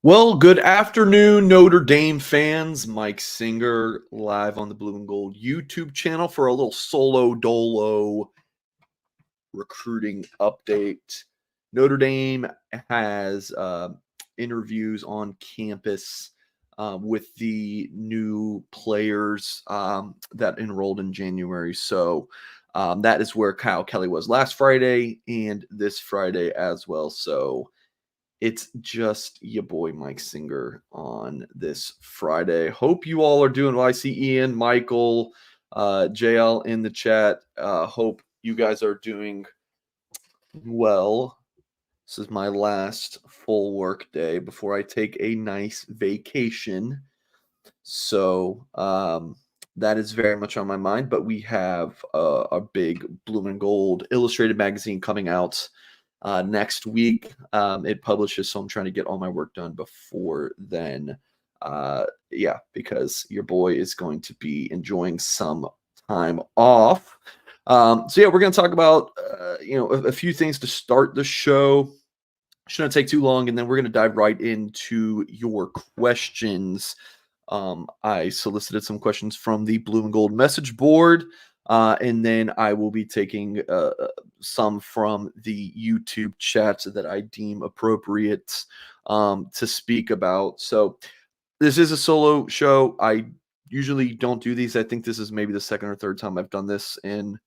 Well, good afternoon, Notre Dame fans. Mike Singer live on the Blue and Gold YouTube channel for a little solo dolo recruiting update. Notre Dame has interviews on campus with the new players that enrolled in January. So that is where Kyle Kelly was last Friday and this Friday as well. So it's just your boy Mike Singer on this Friday. Hope you all are doing well. I see Ian, Michael, JL in the chat. Hope you guys are doing well. This is my last full work day before I take a nice vacation. So that is very much on my mind. But we have a big Blue and Gold Illustrated magazine coming out next week. It publishes, so I'm trying to get all my work done before then. Yeah, because your boy is going to be enjoying some time off. So yeah, we're going to talk about a few things to start the show. Shouldn't take too long, and then we're going to dive right into your questions. I solicited some questions from the Blue and Gold message board, and then I will be taking some from the YouTube chat that I deem appropriate to speak about. So this is a solo show. I usually don't do these. I think this is maybe the second or third time I've done this in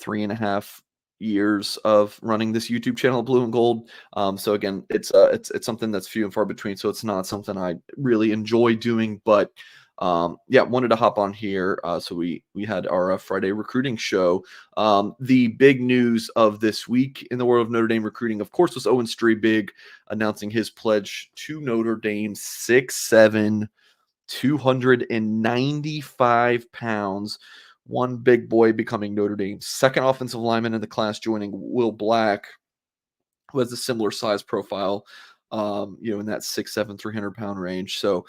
3.5 years of running this YouTube channel, Blue and Gold. So again, it's something that's few and far between. So it's not something I really enjoy doing, but yeah, wanted to hop on here. So we had our Friday recruiting show. The big news of this week in the world of Notre Dame recruiting, of course, was Owen Strebig announcing his pledge to Notre Dame, 6'7", 295 pounds. One big boy becoming Notre Dame's second offensive lineman in the class, joining Will Black, who has a similar size profile, in that 6'7", 300-pound range. So,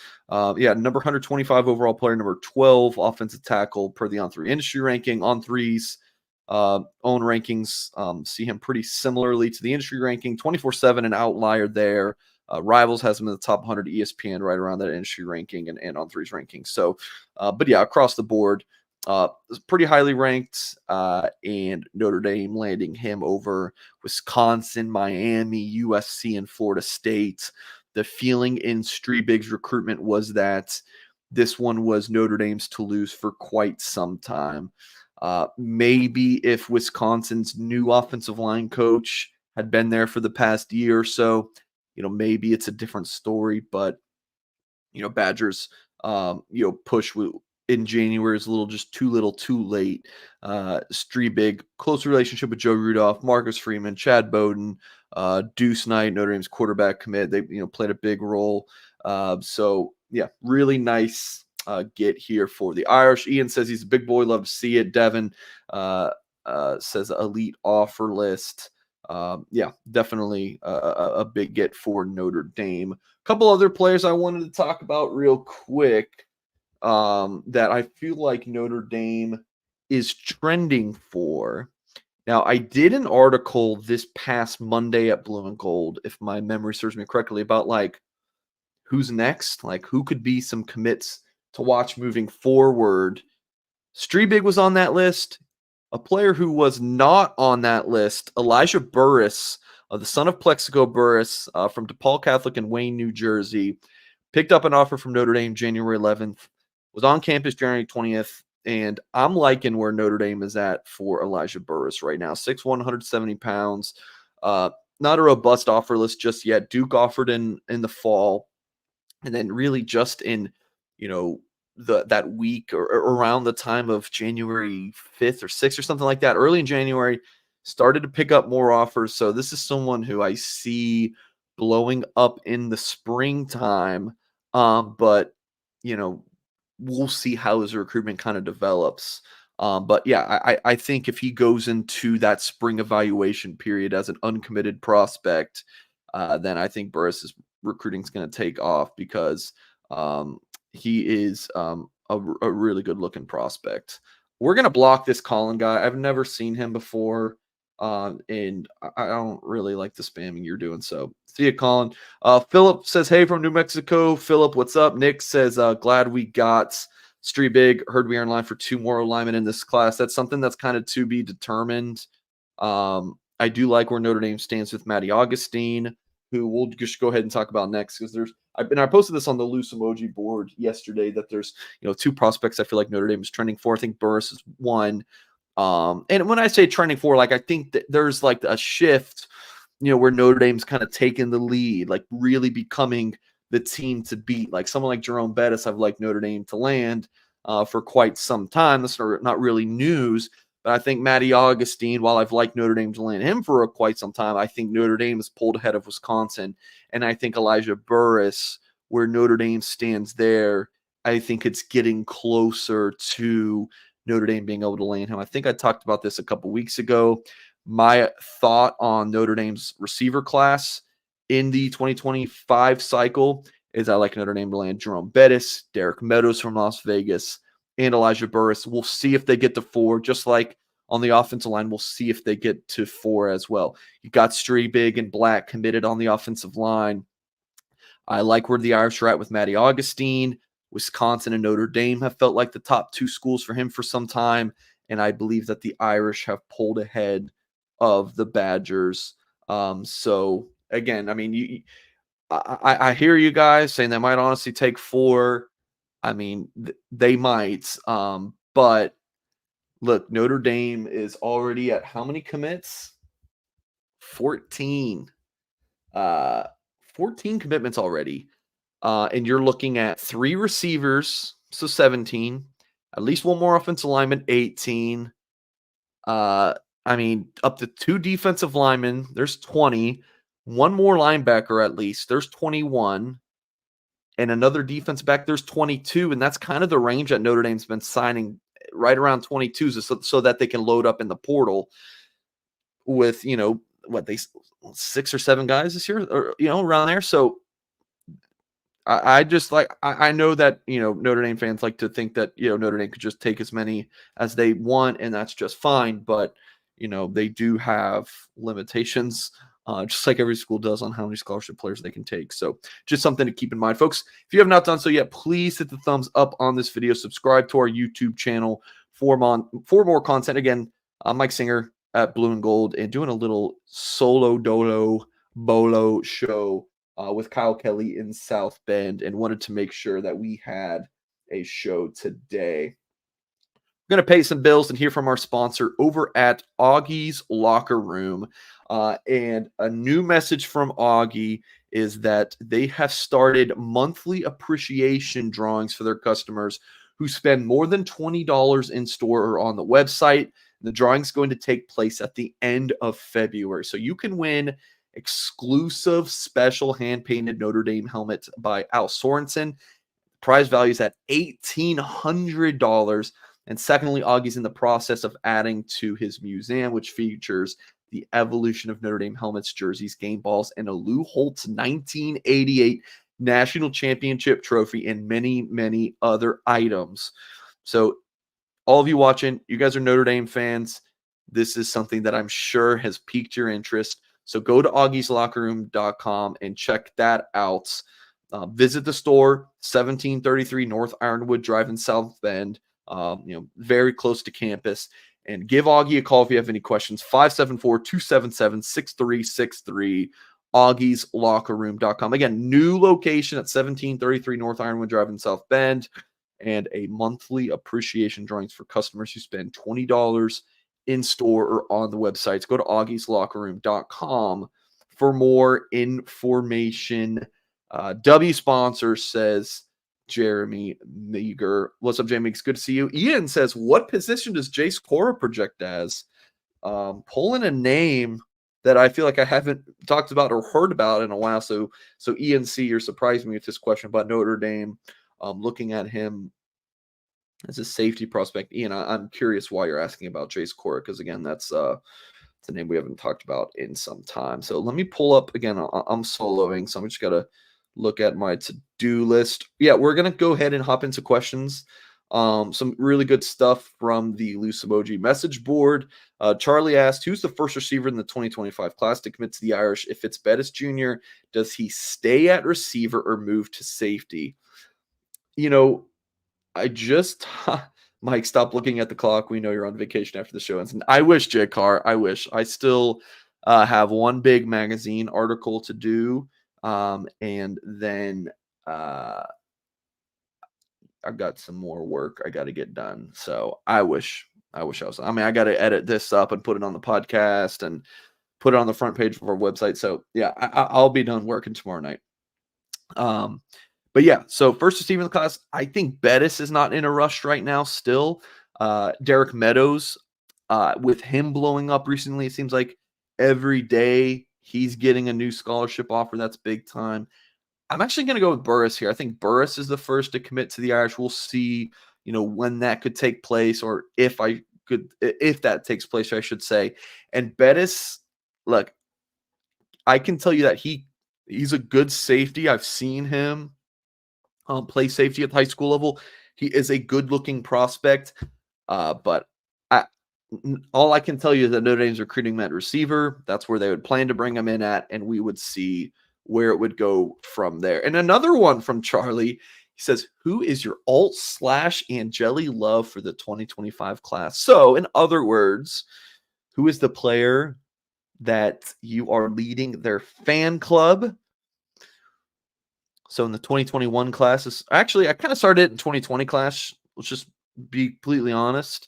yeah, number 125 overall player, number 12 offensive tackle per the On3 industry ranking. On3's own rankings see him pretty similarly to the industry ranking. 24/7, an outlier there. Rivals has him in the top 100, ESPN right around that industry ranking and On3's ranking. So, but yeah, across the board, pretty highly ranked, and Notre Dame landing him over Wisconsin, Miami, USC, and Florida State. The feeling in Strebig's recruitment was that this one was Notre Dame's to lose for quite some time. Maybe if Wisconsin's new offensive line coach had been there for the past year or so, maybe it's a different story. But Badgers, push in January is a little just too little, too late. Strebig, close relationship with Joe Rudolph, Marcus Freeman, Chad Bowden, Deuce Knight, Notre Dame's quarterback commit. They played a big role. So yeah, really nice get here for the Irish. Ian says he's a big boy, love to see it. Devin says elite offer list. Yeah, definitely a big get for Notre Dame. A couple other players I wanted to talk about real quick that I feel like Notre Dame is trending for. Now, I did an article this past Monday at Blue and Gold, if my memory serves me correctly, about like who's next, like who could be some commits to watch moving forward. Strebig was on that list. A player who was not on that list, Elijah Burris, the son of Plexico Burris from DePaul Catholic in Wayne, New Jersey, picked up an offer from Notre Dame January 11th, was on campus January 20th, and I'm liking where Notre Dame is at for Elijah Burris right now. 6'1", 170 pounds. Not a robust offer list just yet. Duke offered in the fall, and then really just in, that week or around the time of January 5th or 6th or something like that, early in January, started to pick up more offers. So this is someone who I see blowing up in the springtime. But, we'll see how his recruitment kind of develops. But yeah, I think if he goes into that spring evaluation period as an uncommitted prospect, then I think Burris's recruiting is going to take off because he is a really good looking prospect. We're going to block this Colin guy. I've never seen him before. And I don't really like the spamming you're doing. So see you, Colin. Philip says, hey, from New Mexico. Philip, what's up? Nick says, glad we got Strebig. Heard we are in line for 2 more linemen in this class. That's something that's kind of to be determined. I do like where Notre Dame stands with Matty Augustine, who we'll just go ahead and talk about next, because I posted this on the loose emoji board yesterday, that there's 2 prospects I feel like Notre Dame is trending for. I think Burris is one. And when I say trending for, like, I think that there's like a shift, where Notre Dame's kind of taking the lead, like really becoming the team to beat. Like someone like Jerome Bettis, I've liked Notre Dame to land for quite some time. That's not really news. But I think Matty Augustine, while I've liked Notre Dame to land him for quite some time, I think Notre Dame is pulled ahead of Wisconsin. And I think Elijah Burris, where Notre Dame stands there, I think it's getting closer to Notre Dame being able to land him. I think I talked about this a couple weeks ago. My thought on Notre Dame's receiver class in the 2025 cycle is I like Notre Dame to land Jerome Bettis, Derek Meadows from Las Vegas, and Elijah Burris. We'll see if they get to 4, just like on the offensive line. We'll see if they get to 4 as well. You got Strebig and Black committed on the offensive line. I like where the Irish are at with Matty Augustine. Wisconsin and Notre Dame have felt like the top 2 schools for him for some time, and I believe that the Irish have pulled ahead of the Badgers. So again, I mean, I hear you guys saying they might honestly take 4. I mean, they might. But look, Notre Dame is already at how many commits? 14. 14 commitments already. And you're looking at 3 receivers, so 17. At least 1 more offensive lineman, 18. I mean, up to 2 defensive linemen, there's 20. 1 more linebacker at least, there's 21. And another defense back, there's 22. And that's kind of the range that Notre Dame's been signing, right around 22, so that they can load up in the portal with, 6 or 7 guys this year, or, around there. So I just like, I know that, Notre Dame fans like to think that, Notre Dame could just take as many as they want, and that's just fine. But, they do have limitations, just like every school does, on how many scholarship players they can take. So just something to keep in mind, folks. If you have not done so yet, please hit the thumbs up on this video. Subscribe to our YouTube channel for more content. Again, I'm Mike Singer at Blue and Gold, and doing a little solo dolo bolo show with Kyle Kelly in South Bend, and wanted to make sure that we had a show today. We're going to pay some bills and hear from our sponsor over at Augie's Locker Room. And a new message from Augie is that they have started monthly appreciation drawings for their customers who spend more than $20 in store or on the website. The drawing is going to take place at the end of February. So you can win exclusive special hand-painted Notre Dame helmet by Al Sorensen. Prize value is at $1,800. And secondly, Augie's in the process of adding to his museum, which features the evolution of Notre Dame helmets, jerseys, game balls, and a Lou Holtz 1988 National Championship trophy, and many, many other items. So all of you watching, you guys are Notre Dame fans. This is something that I'm sure has piqued your interest. So go to augieslockerroom.com and check that out. Visit the store, 1733 North Ironwood Drive in South Bend, very close to campus. And give Augie a call if you have any questions, 574-277-6363, augieslockerroom.com. Again, new location at 1733 North Ironwood Drive in South Bend, and a monthly appreciation drawings for customers who spend $20 in store or on the websites. Go to augieslockerroom.com for more information. W sponsor, says Jeremy Meager. What's up, Jamie? It's good to see you. Ian says, what position does Jace Cora project as? Pulling a name that I feel like I haven't talked about or heard about in a while. So Ian C, you're surprising me with this question about Notre Dame. Looking at him as a safety prospect. Ian, I'm curious why you're asking about Jace Cora, because again, that's a name we haven't talked about in some time. So let me pull up again. I'm soloing, so I'm just gotta look at my to-do list. Yeah, we're gonna go ahead and hop into questions. Some really good stuff from the Loose Emoji message board. Charlie asked, who's the first receiver in the 2025 class to commit to the Irish? If it's Bettis Jr., does he stay at receiver or move to safety? You know, I just Mike, stop looking at the clock. We know you're on vacation after the show ends. And I wish, Jay Carr, I wish. I still have one big magazine article to do. And then I've got some more work I got to get done. So I wish I was. I mean, I got to edit this up and put it on the podcast and put it on the front page of our website. So yeah, I'll be done working tomorrow night. But yeah, so first receiver in the class, I think Bettis is not in a rush right now still. Derek Meadows, with him blowing up recently, it seems like every day he's getting a new scholarship offer. That's big time. I'm actually going to go with Burris here. I think Burris is the first to commit to the Irish. We'll see, when that could take place, or if that takes place, I should say. And Bettis, look, I can tell you that he's a good safety. I've seen him play safety at the high school level. He is a good-looking prospect, but all I can tell you is that Notre Dame's recruiting him at receiver. That's where they would plan to bring him in at, and we would see where it would go from there. And another one from Charlie, he says, who is your alt/Angeli love for the 2025 class? So, in other words, who is the player that you are leading their fan club? So in the 2021 classes, actually, I kind of started it in 2020 class. Let's just be completely honest.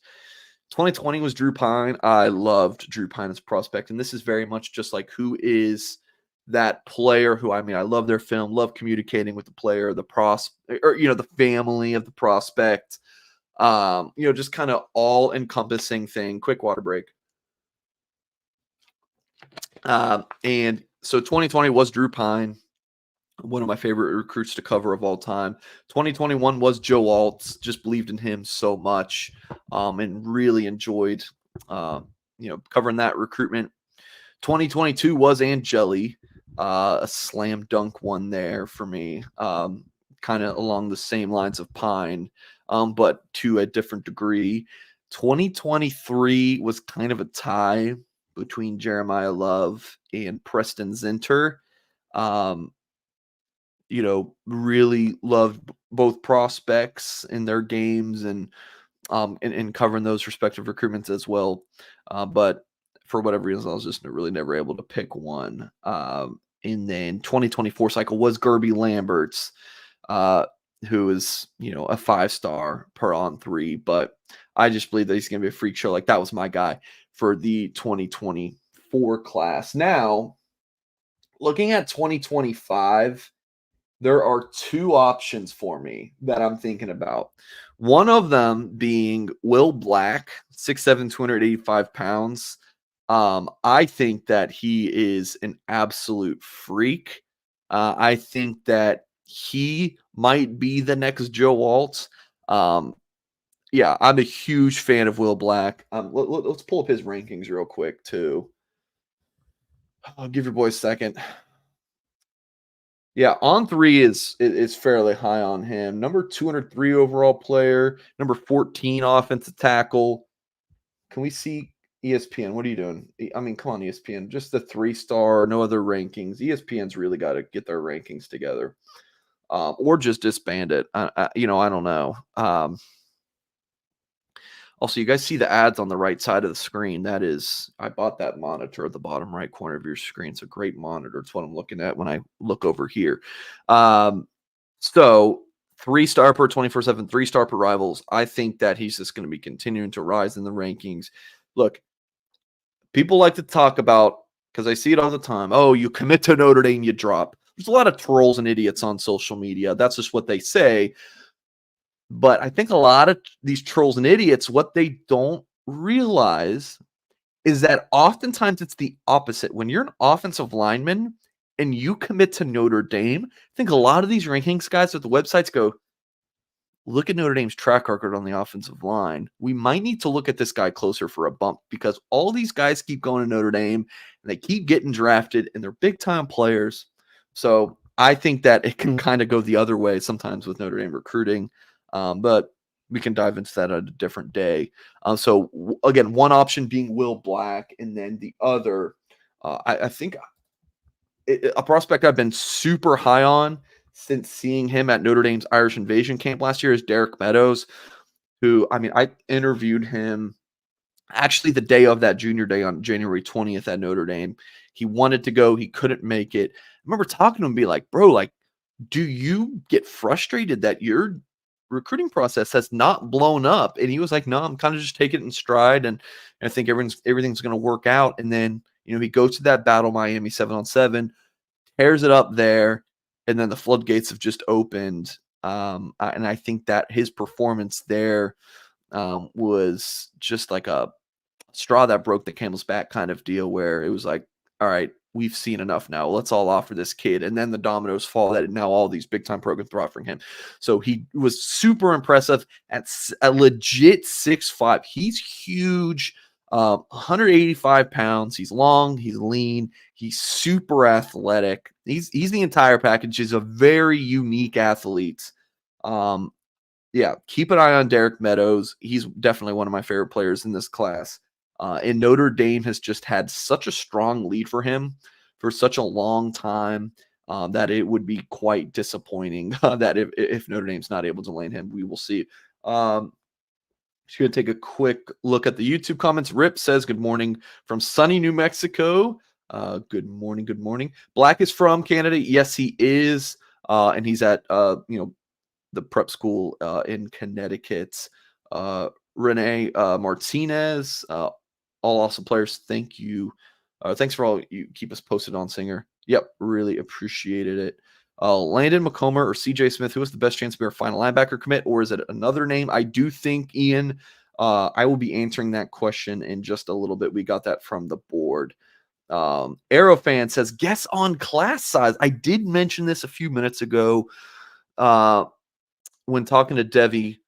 2020 was Drew Pine. I loved Drew Pine as a prospect. And this is very much just like, who is that player who, I love their film, love communicating with the player, the the family of the prospect, just kind of all encompassing thing. Quick water break. And so 2020 was Drew Pine, one of my favorite recruits to cover of all time. 2021 was Joe Alt. Just believed in him so much, and really enjoyed, covering that recruitment. 2022 was Angeli, a slam dunk one there for me, kind of along the same lines of Pine, but to a different degree. 2023 was kind of a tie between Jeremiah Love and Preston Zinter. Really loved both prospects in their games and covering those respective recruitments as well. But for whatever reason, I was just really never able to pick one. And then 2024 cycle was Gerby Lamberts, who is, a 5-star per on 3. But I just believe that he's going to be a freak show. Like, that was my guy for the 2024 class. Now, looking at 2025, there are two options for me that I'm thinking about. One of them being Will Black, 6'7", 285 pounds. I think that he is an absolute freak. I think that he might be the next Joe Alt. Yeah, I'm a huge fan of Will Black. Let's pull up his rankings real quick, too. I'll give your boy a second. Yeah, on 3 is fairly high on him. Number 203 overall player, number 14 offensive tackle. Can we see ESPN? What are you doing? Come on, ESPN. Just the 3-star, no other rankings. ESPN's really got to get their rankings together, or just disband it. I don't know. Also, you guys see the ads on the right side of the screen. That is, I bought that monitor at the bottom right corner of your screen. It's a great monitor. It's what I'm looking at when I look over here. So 3-star per 24/7, 3-star per Rivals. I think that he's just going to be continuing to rise in the rankings. Look, people like to talk about, because I see it all the time, oh, you commit to Notre Dame, you drop. There's a lot of trolls and idiots on social media. That's just what they say. But I think a lot of these trolls and idiots, what they don't realize is that oftentimes it's the opposite. When you're an offensive lineman and you commit to Notre Dame, I think a lot of these rankings guys at the websites go, look at Notre Dame's track record on the offensive line. We might need to look at this guy closer for a bump, because all these guys keep going to Notre Dame and they keep getting drafted and they're big-time players. So I think that it can kind of go the other way sometimes with Notre Dame recruiting. But we can dive into that at a different day. So again, one option being Will Black, and then the other, I think a prospect I've been super high on since seeing him at Notre Dame's Irish Invasion camp last year is Derek Meadows, who, I mean, I interviewed him actually the day of that junior day on January 20th at Notre Dame. He wanted to go, he couldn't make it. I remember talking to him, be like, bro, like, do you get frustrated that your recruiting process has not blown up? And he was like, no, I'm kind of just taking it in stride, and I think everything's going to work out. And then, he goes to that Battle Miami 7-on-7, tears it up there, and then the floodgates have just opened. And I think that his performance there was just like a straw that broke the camel's back kind of deal, where it was like, all right, we've seen enough now. Let's all offer this kid. And then the dominoes fall that now all these big time programs are offering him. So he was super impressive at a legit 6'5". He's huge, 185 pounds. He's long, he's lean, he's super athletic. He's the entire package. He's a very unique athlete. Yeah, keep an eye on Derek Meadows. He's definitely one of my favorite players in this class. And Notre Dame has just had such a strong lead for him for such a long time that it would be quite disappointing that if Notre Dame's not able to land him. We will see. Just going to take a quick look at the YouTube comments. Rip says, good morning from sunny New Mexico. Good morning, good morning. Black is from Canada. Yes, he is. And he's at, the prep school in Connecticut. Renee Martinez, all awesome players. Thank you. Thanks for all you keep us posted on Singer. Yep, really appreciated it. Landon McComber or CJ Smith, who has the best chance to be our final linebacker commit, or is it another name? I do think, Ian, I will be answering that question in just a little bit. We got that from the board. Aerofan says, guess on class size. I did mention this a few minutes ago when talking to Devi,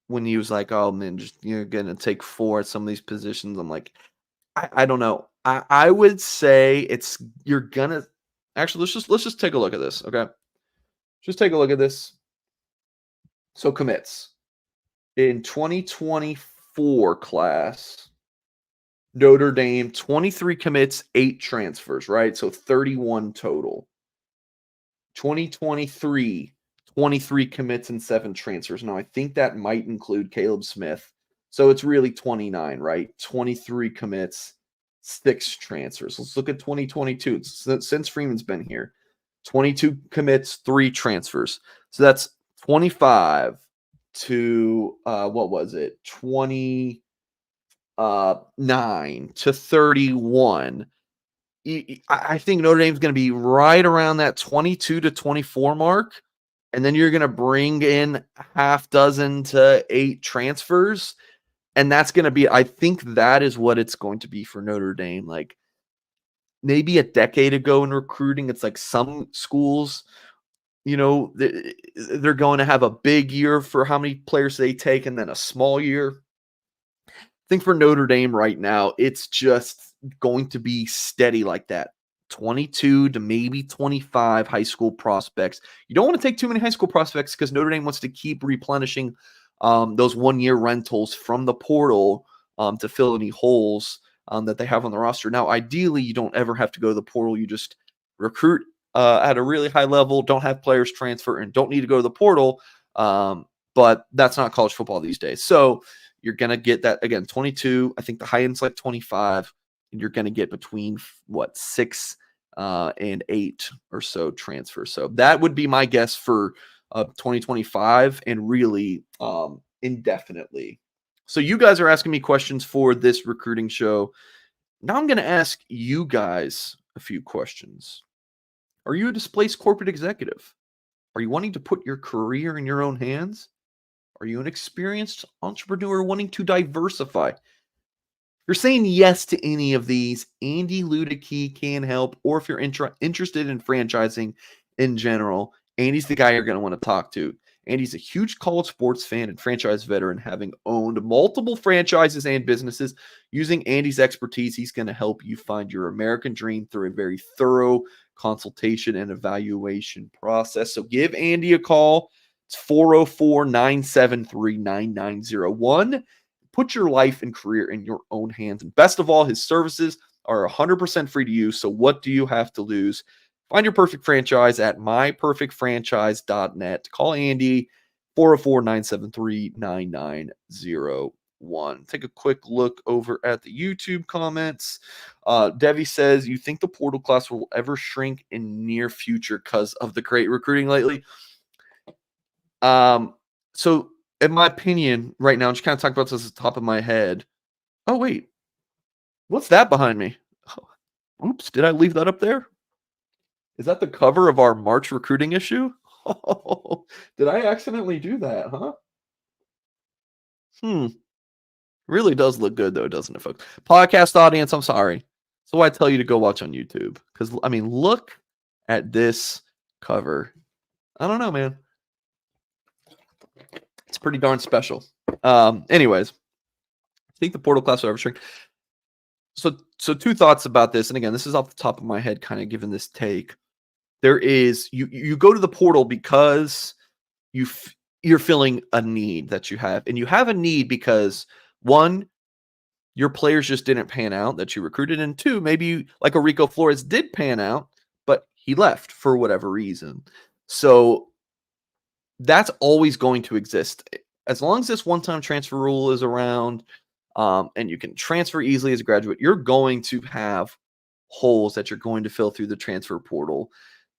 when he was like, oh man, just you're gonna take 4 at some of these positions. I'm like, I don't know. I would say you're gonna actually let's just take a look at this. Okay. Just take a look at this. So commits. In 2024 class, Notre Dame, 23 commits, 8 transfers, right? So 31 total. 2023, 23 commits and 7 transfers. Now, I think that might include Caleb Smith. So it's really 29, right? 23 commits, 6 transfers. Let's look at 2022. Since Freeman's been here, 22 commits, 3 transfers. So that's 25 to, what was it? 29 to 31. I think Notre Dame's going to be right around that 22 to 24 mark. And then you're going to bring in half dozen to 8 transfers. And that's going to be, I think that is what it's going to be for Notre Dame. Like maybe a decade ago in recruiting, it's like some schools, they're going to have a big year for how many players they take and then a small year. I think for Notre Dame right now, it's just going to be steady like that. 22 to maybe 25 high school prospects. You don't want to take too many high school prospects because Notre Dame wants to keep replenishing those 1-year rentals from the portal to fill any holes that they have on the roster. Now, ideally, you don't ever have to go to the portal. You just recruit at a really high level, don't have players transfer, and don't need to go to the portal. But that's not college football these days. So you're going to get that, again, 22. I think the high end's like 25. And you're going to get between, 6 and 8 or so transfers. So that would be my guess for 2025 and really indefinitely. So you guys are asking me questions for this recruiting show. Now I'm going to ask you guys a few questions. Are you a displaced corporate executive? Are you wanting to put your career in your own hands? Are you an experienced entrepreneur wanting to diversify? If you're saying yes to any of these, Andy Ludicky can help. Or if you're interested in franchising in general, Andy's the guy you're going to want to talk to. Andy's a huge college sports fan and franchise veteran, having owned multiple franchises and businesses. Using Andy's expertise, he's going to help you find your American dream through a very thorough consultation and evaluation process. So give Andy a call. It's 404-973-9901. Put your life and career in your own hands. And best of all, his services are 100% free to use. So what do you have to lose? Find your perfect franchise at myperfectfranchise.net. Call Andy, 404-973-9901. Take a quick look over at the YouTube comments. Devi says, you think the portal class will ever shrink in near future because of the great recruiting lately? So in my opinion, right now, I'm just kind of talking about this at the top of my head. Oh, wait. What's that behind me? Oh, oops, did I leave that up there? Is that the cover of our March recruiting issue? Oh, did I accidentally do that, huh? Really does look good, though, doesn't it, folks? Podcast audience, I'm sorry. So I tell you to go watch on YouTube. Because, I mean, look at this cover. I don't know, man. It's pretty darn special. Anyways, I think the portal class will ever shrink. So two thoughts about this. And again, this is off the top of my head, kind of given this take. There is, you go to the portal because you're filling a need that you have. And you have a need because, one, your players just didn't pan out that you recruited. And two, maybe like a Rico Flores did pan out, but he left for whatever reason. So that's always going to exist. As long as this one-time transfer rule is around, and you can transfer easily as a graduate, you're going to have holes that you're going to fill through the transfer portal.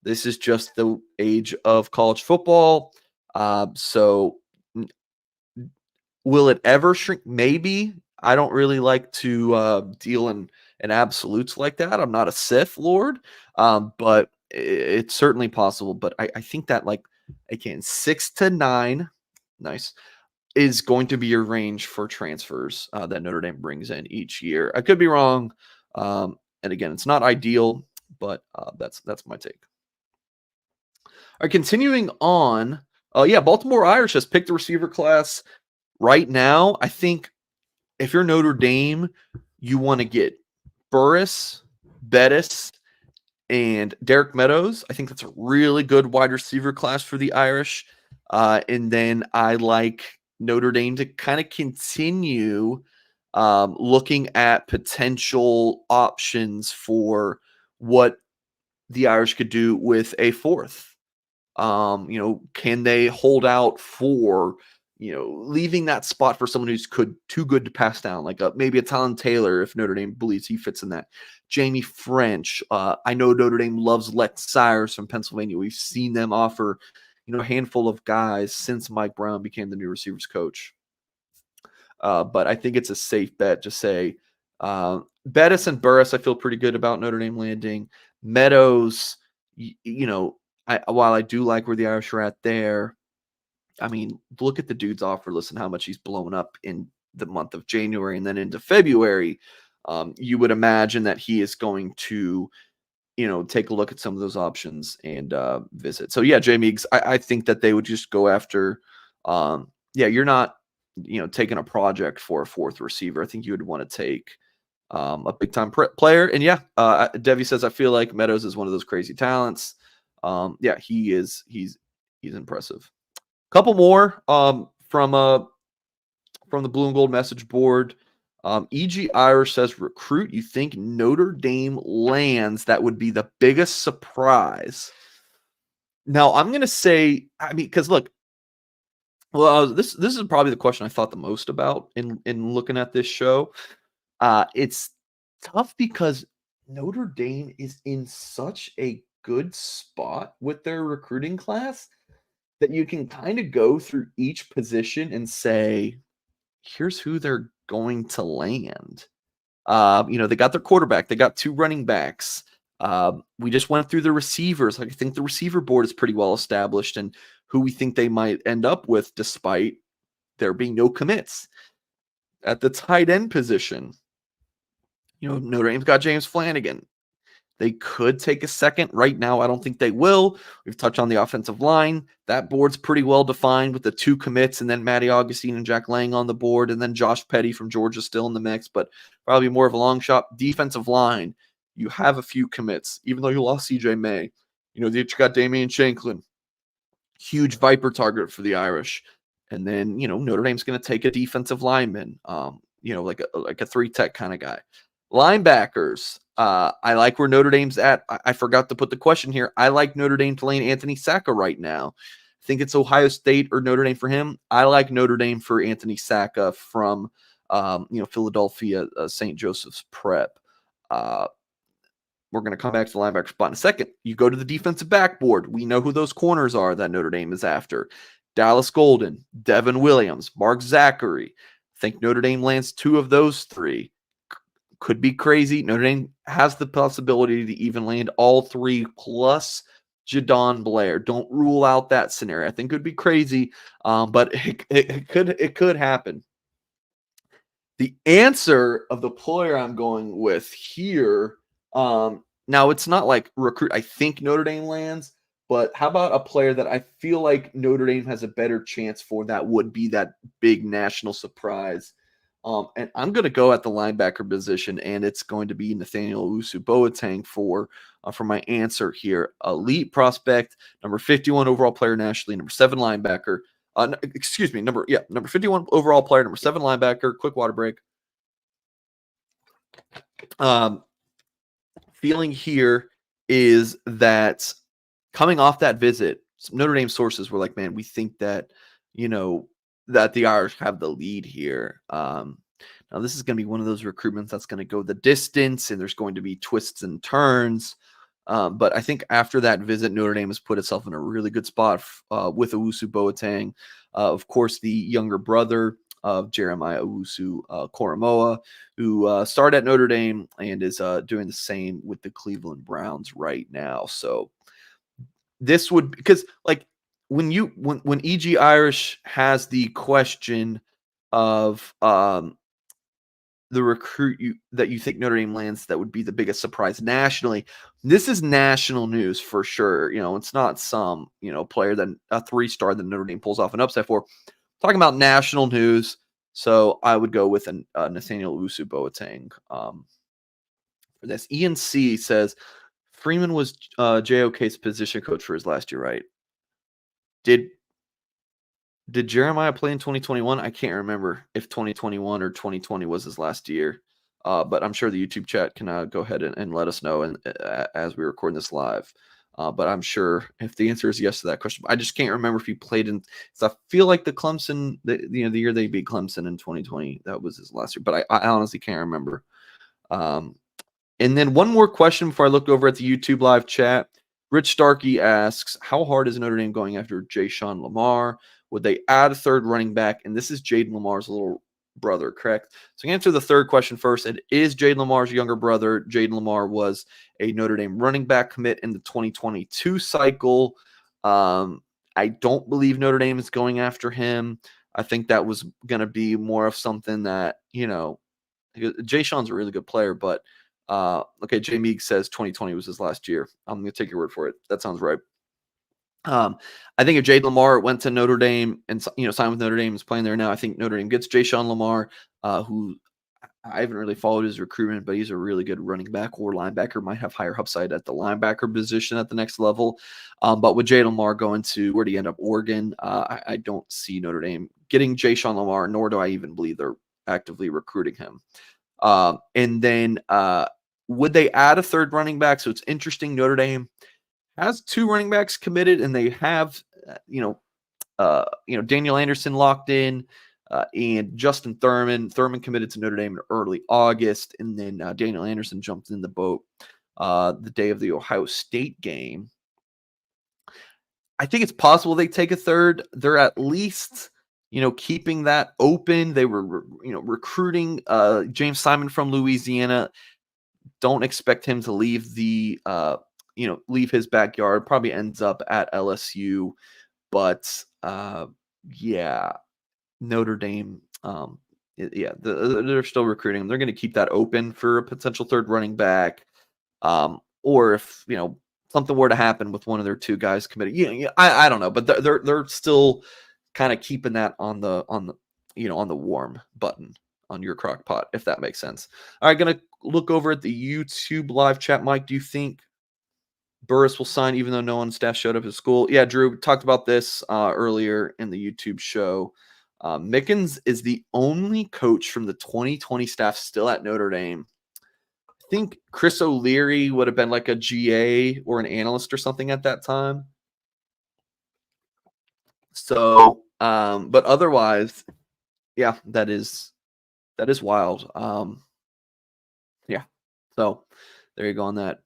This is just the age of college football. So will it ever shrink? Maybe. I don't really like to deal in absolutes like that. I'm not a Sith Lord, but it's certainly possible. But I think that, like, again, 6 to 9, nice, is going to be your range for transfers that Notre Dame brings in each year. I could be wrong. And again, it's not ideal, but that's my take. All right, continuing on. Baltimore Irish has picked the receiver class right now. I think if you're Notre Dame, you want to get Burris, Bettis, and Derek Meadows. I think that's a really good wide receiver class for the Irish. And then I like Notre Dame to kind of continue looking at potential options for what the Irish could do with a fourth. Can they hold out for, leaving that spot for someone who's too good to pass down, like maybe a Talon Taylor, if Notre Dame believes he fits in that. Jamie French. I know Notre Dame loves Lex Cyrus from Pennsylvania. We've seen them offer, a handful of guys since Mike Brown became the new receivers coach. But I think it's a safe bet to say Bettis and Burris, I feel pretty good about Notre Dame landing. Meadows, while I do like where the Irish are at there, I mean, look at the dude's offer list and how much he's blown up in the month of January and then into February. You would imagine that he is going to, take a look at some of those options and visit. So, yeah, Jamie, I think that they would just go after, you're not, taking a project for a fourth receiver. I think you would want to take a big-time player. And, Devi says, I feel like Meadows is one of those crazy talents. He is. He's impressive. Couple more from the Blue and Gold message board. E.G. Irish says, recruit you think Notre Dame lands that would be the biggest surprise. Now, I'm going to say, because look, this is probably the question I thought the most about in looking at this show. It's tough because Notre Dame is in such a good spot with their recruiting class that you can kind of go through each position and say, here's who they're going to land. They got their quarterback. They got 2 running backs. We just went through the receivers. I think the receiver board is pretty well established and who we think they might end up with despite there being no commits. At the tight end position, Notre Dame's got James Flanagan. They could take a second. Right now, I don't think they will. We've touched on the offensive line. That board's pretty well defined with the 2 commits and then Matty Augustine and Jack Lang on the board and then Josh Petty from Georgia still in the mix, but probably more of a long shot. Defensive line, you have a few commits, even though you lost CJ May. You got Damian Shanklin. huge Viper target for the Irish. And then, Notre Dame's going to take a defensive lineman, like a 3-tech kind of guy. Linebackers, I like where Notre Dame's at. I forgot to put the question here. I like Notre Dame playing Anthony Sacca right now. I think it's Ohio State or Notre Dame for him. I like Notre Dame for Anthony Sacca from, Philadelphia, St. Joseph's Prep. We're going to come back to the linebacker spot in a second. You go to the defensive backboard. We know who those corners are that Notre Dame is after. Dallas Golden, Devin Williams, Mark Zachary. I think Notre Dame lands 2 of those 3. Could be crazy. Notre Dame has the possibility to even land all 3 plus Jadon Blair. Don't rule out that scenario. I think it would be crazy, but it could happen. The answer of the player I'm going with here, now it's not like recruit. I think Notre Dame lands, but how about a player that I feel like Notre Dame has a better chance for that would be that big national surprise? And I'm going to go at the linebacker position, and it's going to be Nathaniel Usu-Boateng for my answer here. Elite prospect, number 51 overall player nationally, number 7 linebacker. Number 51 overall player, number 7 linebacker. Quick water break. Feeling here is that coming off that visit, Notre Dame sources were like, man, we think that, that the Irish have the lead here. Now, this is going to be one of those recruitments that's going to go the distance, and there's going to be twists and turns. But I think after that visit, Notre Dame has put itself in a really good spot with Owusu-Boateng. Of course, the younger brother of Jeremiah Owusu-Koramoah, who started at Notre Dame and is doing the same with the Cleveland Browns right now. So this would, because like when EG Irish has the question of the recruit that you think Notre Dame lands that would be the biggest surprise nationally, this is national news for sure. It's not some player that a 3-star that Notre Dame pulls off an upset for. Talking about national news, so I would go with Nathaniel Usu-Boateng for this. Ian C says Freeman was JOK's position coach for his last year, right? Did Jeremiah play in 2021? I can't remember if 2021 or 2020 was his last year, but I'm sure the YouTube chat can go ahead and let us know as we record this live. But I'm sure if the answer is yes to that question, I just can't remember if he played in. So I feel like the Clemson, the year they beat Clemson in 2020, that was his last year. But I honestly can't remember. And then one more question before I look over at the YouTube live chat. Rich Starkey asks, how hard is Notre Dame going after Ja'Shawn Lamar? Would they add a 3rd running back? And this is Jaden Lamar's little brother, correct? So answer the 3rd question first. It is Jaden Lamar's younger brother. Jaden Lamar was a Notre Dame running back commit in the 2022 cycle. I don't believe Notre Dame is going after him. I think that was going to be more of something that, Ja'Shawn's a really good player, but okay, Jay Meek says 2020 was his last year. I'm going to take your word for it. That sounds right. I think if Jade Lamar went to Notre Dame and signed with Notre Dame, is playing there now, I think Notre Dame gets Ja'Shawn Lamar, who I haven't really followed his recruitment, but he's a really good running back or linebacker. Might have higher upside at the linebacker position at the next level. But with Jade Lamar going to where do you end up? Oregon. I don't see Notre Dame getting Ja'Shawn Lamar, nor do I even believe they're actively recruiting him. And then would they add a 3rd running back? So it's interesting. Notre Dame has 2 running backs committed, and they have, Daniel Anderson locked in, and Justin Thurman. Thurman committed to Notre Dame in early August, and then Daniel Anderson jumped in the boat the day of the Ohio State game. I think it's possible they take a 3rd. They're at least, keeping that open. They were, recruiting James Simon from Louisiana. Don't expect him to leave the leave his backyard. Probably ends up at LSU, but Notre Dame, they're still recruiting him. They're going to keep that open for a potential 3rd running back, or if something were to happen with one of their 2 guys committed. I don't know, but they're still kind of keeping that on the warm button on your crock pot, if that makes sense. All right, gonna look over at the YouTube live chat. Mike, do you think Burris will sign even though no one on staff showed up at school. Yeah, Drew talked about this earlier in the YouTube show. Mickens is the only coach from the 2020 staff still at Notre Dame. I think Chris O'Leary would have been like a GA or an analyst or something at that time. So, but otherwise, yeah, that is wild. Yeah. So there you go on that.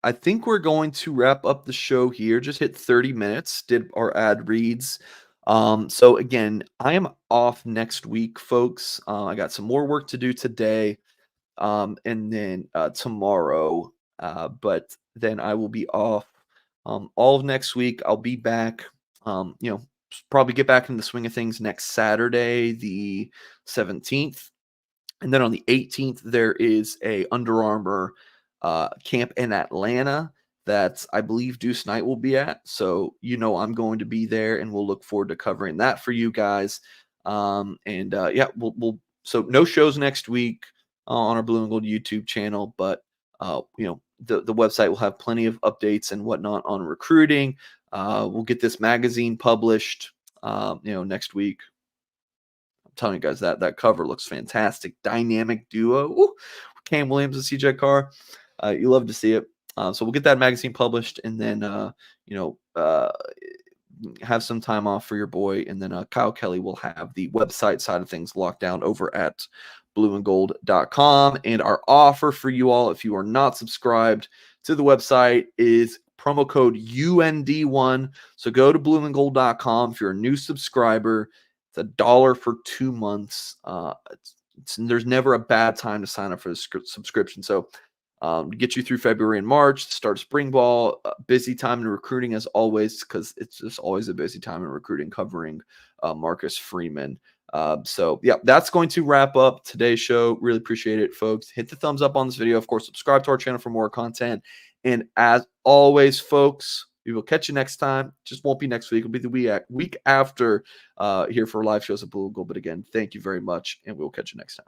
I think we're going to wrap up the show here. Just hit 30 minutes. Did our ad reads. So again, I am off next week, folks. I got some more work to do today, and then tomorrow. But then I will be off all of next week. I'll be back. Probably get back in the swing of things next Saturday, the 17th. And then on the 18th, there is a Under Armour camp in Atlanta that I believe Deuce Knight will be at. So, I'm going to be there, and we'll look forward to covering that for you guys. Yeah, so no shows next week on our Blue and Gold YouTube channel, but the website will have plenty of updates and whatnot on recruiting. We'll get this magazine published, next week. Telling you guys that cover looks fantastic. Dynamic duo. Ooh, Cam Williams and CJ Carr. You love to see it. So we'll get that magazine published, and then have some time off for your boy, and then Kyle Kelly will have the website side of things locked down over at blueandgold.com. And our offer for you all, if you are not subscribed to the website, is promo code UND1. So go to blueandgold.com if you're a new subscriber. It's $1 for 2 months. There's never a bad time to sign up for the subscription. So get you through February and March, start spring ball, busy time in recruiting as always, because it's just always a busy time in recruiting covering Marcus Freeman. So yeah, that's going to wrap up today's show. Really appreciate it, folks. Hit the thumbs up on this video. Of course, subscribe to our channel for more content. And as always, folks, we will catch you next time. Just won't be next week. It'll be the week after here for live shows at Blue and Gold. But again, thank you very much, and we'll catch you next time.